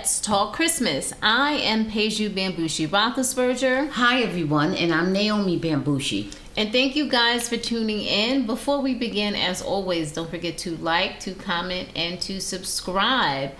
Let's Talk Christmas. I am Peju Bambushi Roethlisberger. Hi everyone, and I'm Naomi Bambushi. And thank you guys for tuning in. Before we begin, as always, don't forget to like, to comment, and to subscribe.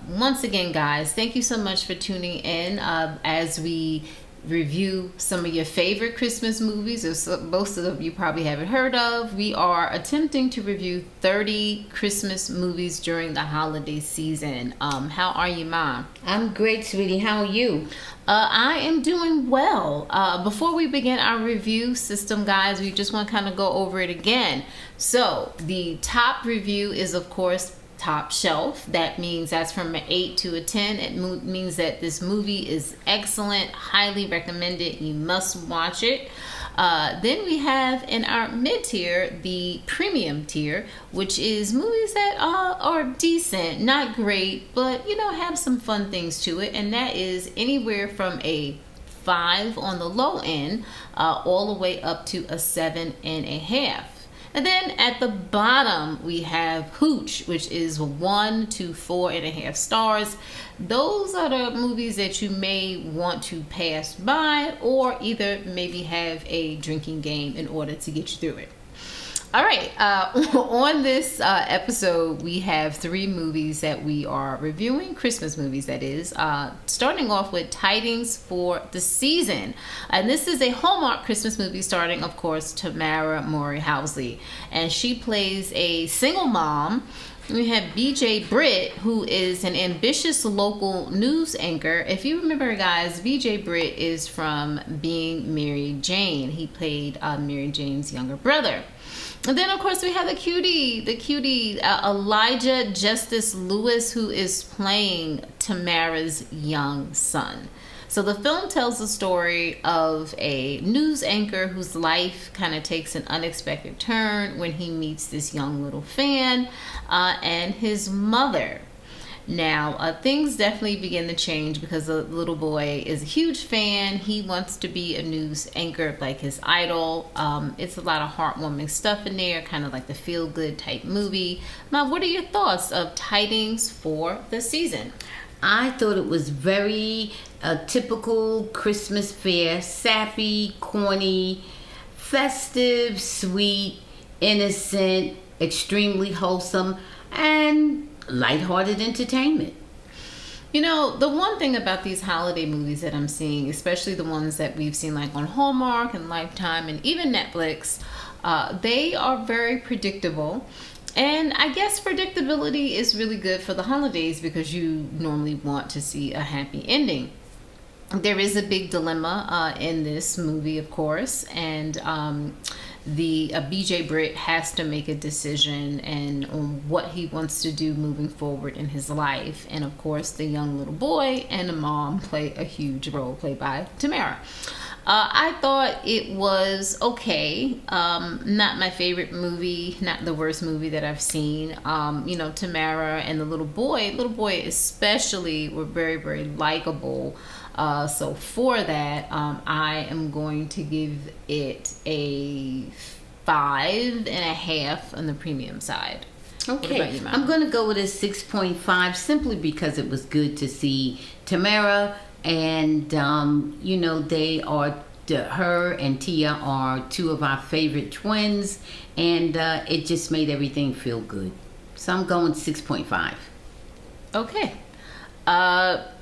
Once again, guys, thank you so much for tuning in as we review some of your favorite Christmas movies, or most of you probably haven't heard of. We are attempting to review 30 Christmas movies during the holiday season. How are you, Mom? I'm great, sweetie. How are you? I am doing well. Before we begin our review system, guys, we just want to kind of go over it again. So the top review is, of course, top shelf. That means that's from an 8 to a 10. It means that this movie is excellent, highly recommended. You must watch it. Then we have in our mid tier the premium tier, which is movies that are decent, not great, but have some fun things to it, and that is anywhere from a 5 on the low end all the way up to a 7.5. And then at the bottom, we have Hooch, which is 1 to 4.5 stars. Those are the movies that you may want to pass by, or either maybe have a drinking game in order to get you through it. All right, on this episode, we have 3 movies that we are reviewing, Christmas movies that is, starting off with Tidings for the Season. And this is a Hallmark Christmas movie starring, of course, Tamera Mowry-Housley. And she plays a single mom. We have Britt, who is an ambitious local news anchor. If you remember, guys, Britt is from Being Mary Jane. He played Mary Jane's younger brother. And then, of course, we have the cutie, Elijah-Justus Lewis, who is playing Tamera's young son. So the film tells the story of a news anchor whose life kind of takes an unexpected turn when he meets this young little fan and his mother. Now, things definitely begin to change because the little boy is a huge fan. He wants to be a news anchor like his idol. It's a lot of heartwarming stuff in there, kind of like the feel-good type movie. Now, what are your thoughts of Tidings for the Season? I thought it was very typical Christmas fare, sappy, corny, festive, sweet, innocent, extremely wholesome, and lighthearted entertainment. The one thing about these holiday movies that I'm seeing, especially the ones that we've seen like on Hallmark and Lifetime and even Netflix, they are very predictable. And I guess predictability is really good for the holidays because you normally want to see a happy ending. There is a big dilemma in this movie, of course, and the Britt has to make a decision and on what he wants to do moving forward in his life. And of course, the young little boy and the mom play a huge role, played by Tamera. I thought it was okay. Not my favorite movie, not the worst movie that I've seen. Tamera and the little boy especially, were very, very likable. So for that, I am going to give it a 5.5 on the premium side. Okay, what about you, Mom? I'm going to go with a 6.5 simply because it was good to see Tamera, and they are her and Tia are 2 of our favorite twins, and it just made everything feel good. So I'm going 6.5. Okay.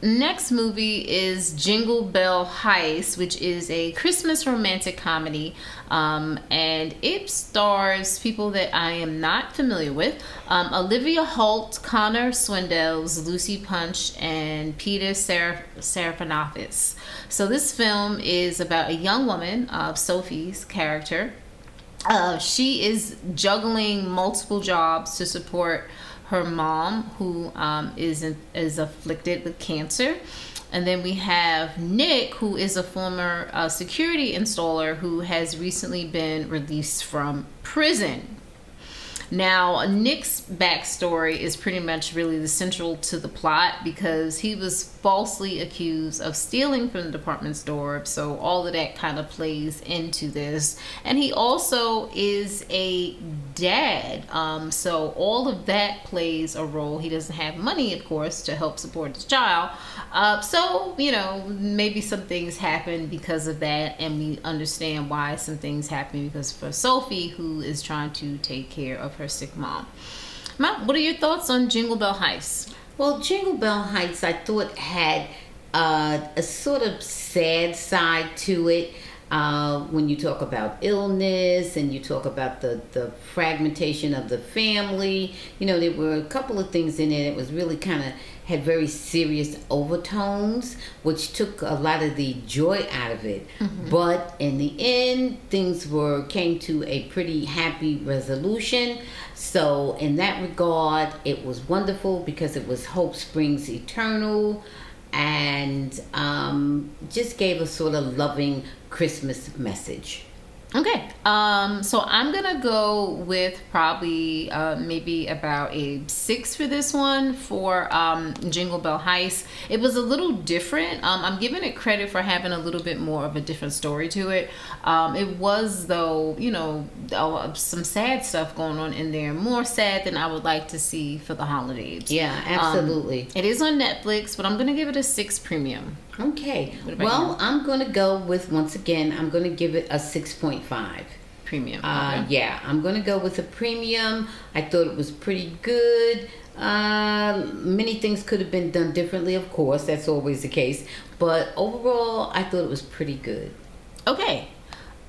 Next movie is Jingle Bell Heist, which is a Christmas romantic comedy, and it stars people that I am not familiar with. Olivia Holt, Connor Swindells, Lucy Punch, and Peter Serafinopoulos. So this film is about a young woman, Sophie's character. She is juggling multiple jobs to support her mom, who is afflicted with cancer. And then we have Nick, who is a former security installer who has recently been released from prison. Now, Nick's backstory is pretty much really the central to the plot because he was falsely accused of stealing from the department store. So all of that kind of plays into this. And he also is a dad. So all of that plays a role. He doesn't have money, of course, to help support his child. So, maybe some things happen because of that. And we understand why some things happen because for Sophie, who is trying to take care of her sick mom. Ma, what are your thoughts on Jingle Bell Heist? Well, Jingle Bell Heights, I thought had a sort of sad side to it. When you talk about illness and you talk about the fragmentation of the family, there were a couple of things in it that was really kind of had very serious overtones, which took a lot of the joy out of it. Mm-hmm. But in the end, things came to a pretty happy resolution. So in that regard, it was wonderful because it was Hope Springs Eternal, and just gave a sort of loving Christmas message. Okay, so I'm gonna go with probably maybe about a 6 for this one for Jingle Bell Heist. It was a little different. I'm giving it credit for having a little bit more of a different story to it. It was, though, some sad stuff going on in there. More sad than I would like to see for the holidays. Yeah, absolutely. It is on Netflix, but I'm gonna give it a 6 premium. Okay. Well, I'm going to go with, once again, I'm going to give it a 6.5. Premium. Okay. Yeah, I'm going to go with a premium. I thought it was pretty good. Many things could have been done differently, of course. That's always the case. But overall, I thought it was pretty good. Okay.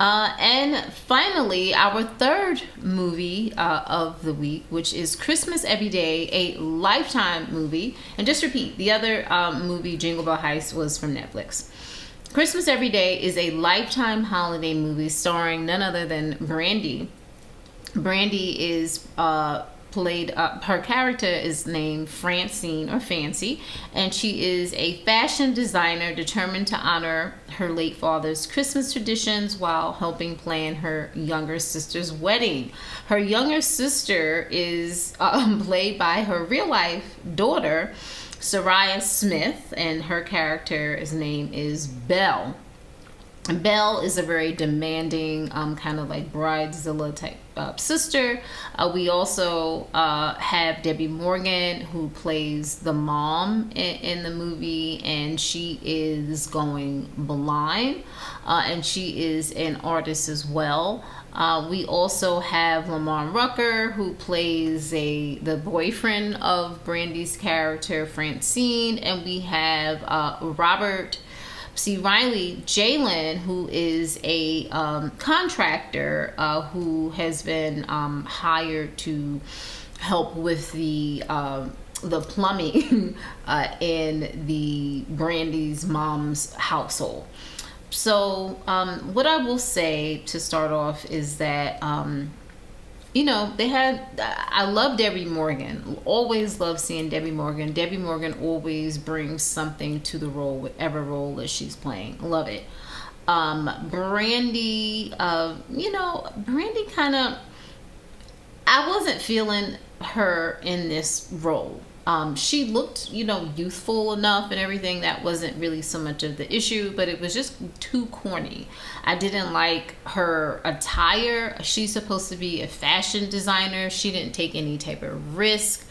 And finally, our third movie of the week, which is Christmas Every Day, a Lifetime movie. And just repeat, the other movie, Jingle Bell Heist, was from Netflix. Christmas Every Day is a Lifetime holiday movie starring none other than Brandy. Brandy is played, her character is named Francine or Fancy, and she is a fashion designer determined to honor her late father's Christmas traditions while helping plan her younger sister's wedding. Her younger sister is played by her real life daughter, Soraya Smith, and her character's name is Belle. Belle is a very demanding, kind of like bridezilla type sister. We also have Debbie Morgan, who plays the mom in the movie, and she is going blind, and she is an artist as well. We also have Lamar Rucker, who plays the boyfriend of Brandy's character, Francine, and we have Robert C. Riley Jalen, who is a contractor who has been hired to help with the plumbing in the Brandy's mom's household. So what I will say to start off is that I love Debbie Morgan. Always love seeing Debbie Morgan. Debbie Morgan always brings something to the role, whatever role that she's playing. Love it. Brandy, Brandy kind of, I wasn't feeling her in this role. She looked, youthful enough and everything. That wasn't really so much of the issue, but it was just too corny. I didn't like her attire. She's supposed to be a fashion designer. She didn't take any type of risk.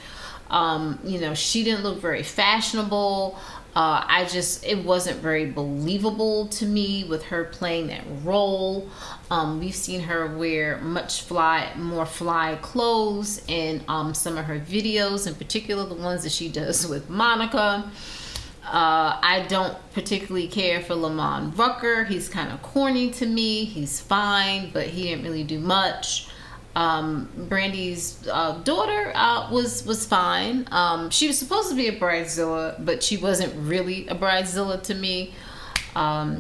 She didn't look very fashionable. It wasn't very believable to me with her playing that role. We've seen her wear more fly clothes in some of her videos, in particular the ones that she does with Monica. I don't particularly care for Lamar Rucker. He's kind of corny to me. He's fine, but he didn't really do much. Brandy's daughter was fine. She was supposed to be a bridezilla, but she wasn't really a bridezilla to me. I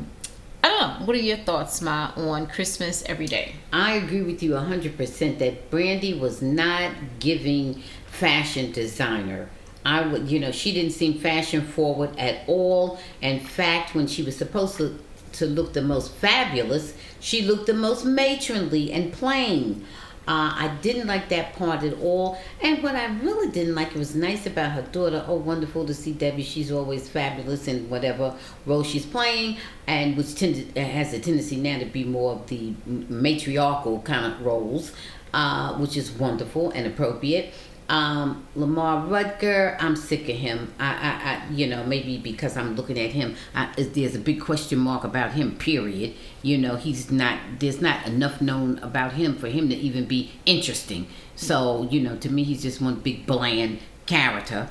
don't know. What are your thoughts, Ma, on Christmas Every Day? I agree with you 100% that Brandy was not giving fashion designer. She didn't seem fashion forward at all. In fact, when she was supposed to look the most fabulous, she looked the most matronly and plain. I didn't like that part at all. And what I really didn't like, it was nice about her daughter. Oh, wonderful to see Debbie. She's always fabulous in whatever role she's playing, and which has a tendency now to be more of the matriarchal kind of roles, which is wonderful and appropriate. Lamar Rutger, I'm sick of him. Maybe because I'm looking at him, there's a big question mark about him, period. There's not enough known about him for him to even be interesting. So, to me, he's just one big bland character.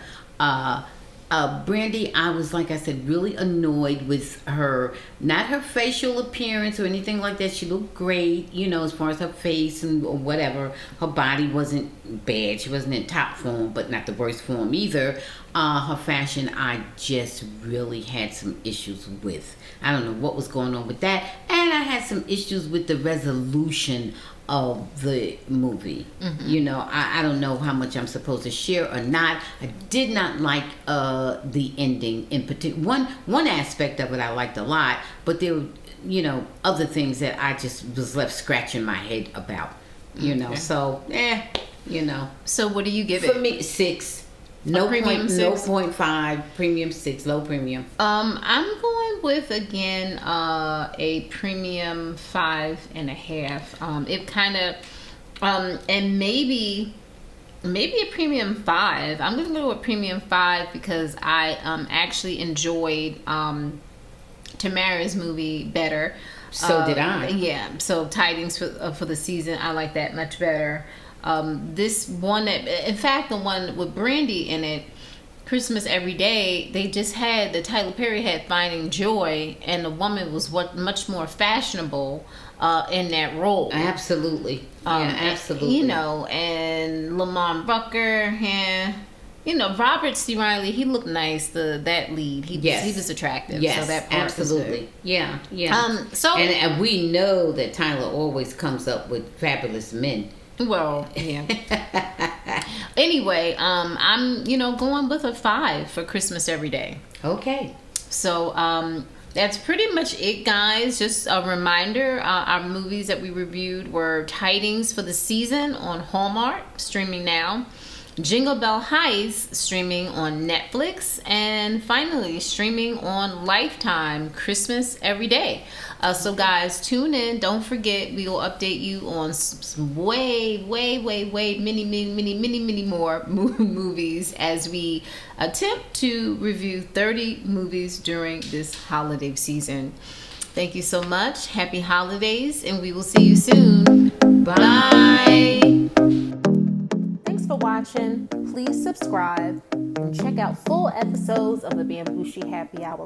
Brandy, I was, like I said, really annoyed with her, not her facial appearance or anything like that. She looked great, as far as her face and or whatever. Her body wasn't bad. She wasn't in top form, but not the worst form either. Her fashion, I just really had some issues with. I don't know what was going on with that. And I had some issues with the resolution of the movie. I don't know how much I'm supposed to share or not. I did not like the ending in particular. One aspect of it I liked a lot, but there were other things that I just was left scratching my head about. Okay. So So what do you give it? For me, 6. No premium 6? No 0.5, premium 6, low premium. I'm going with, again, a premium 5.5. It kind of, and maybe a premium 5. I'm going to go with premium 5 because I actually enjoyed Tamara's movie better. So did I. Yeah, so Tidings for the season, I like that much better. This one, in fact, the one with Brandy in it, Christmas Every Day, they just had, the Tyler Perry had Finding Joy, and the woman was much more fashionable in that role. Absolutely. Absolutely. And Lamont Rucker, Robert C. Riley, he looked nice. That lead, he was attractive. Yes, so that part absolutely. Was good. Yeah. And we know that Tyler always comes up with fabulous men. Well, yeah. Anyway, I'm going with a 5 for Christmas Every Day. Okay. So that's pretty much it, guys. Just a reminder, our movies that we reviewed were Tidings for the Season on Hallmark, streaming now. Jingle Bell Heist, streaming on Netflix. And finally, streaming on Lifetime, Christmas Every Day. So guys, tune in. Don't forget, we will update you on some way many more movies as we attempt to review 30 movies during this holiday season. Thank you so much. Happy holidays, and we will see you soon. Bye. Thanks for watching. Please subscribe and check out full episodes of the Bambushi Happy Hour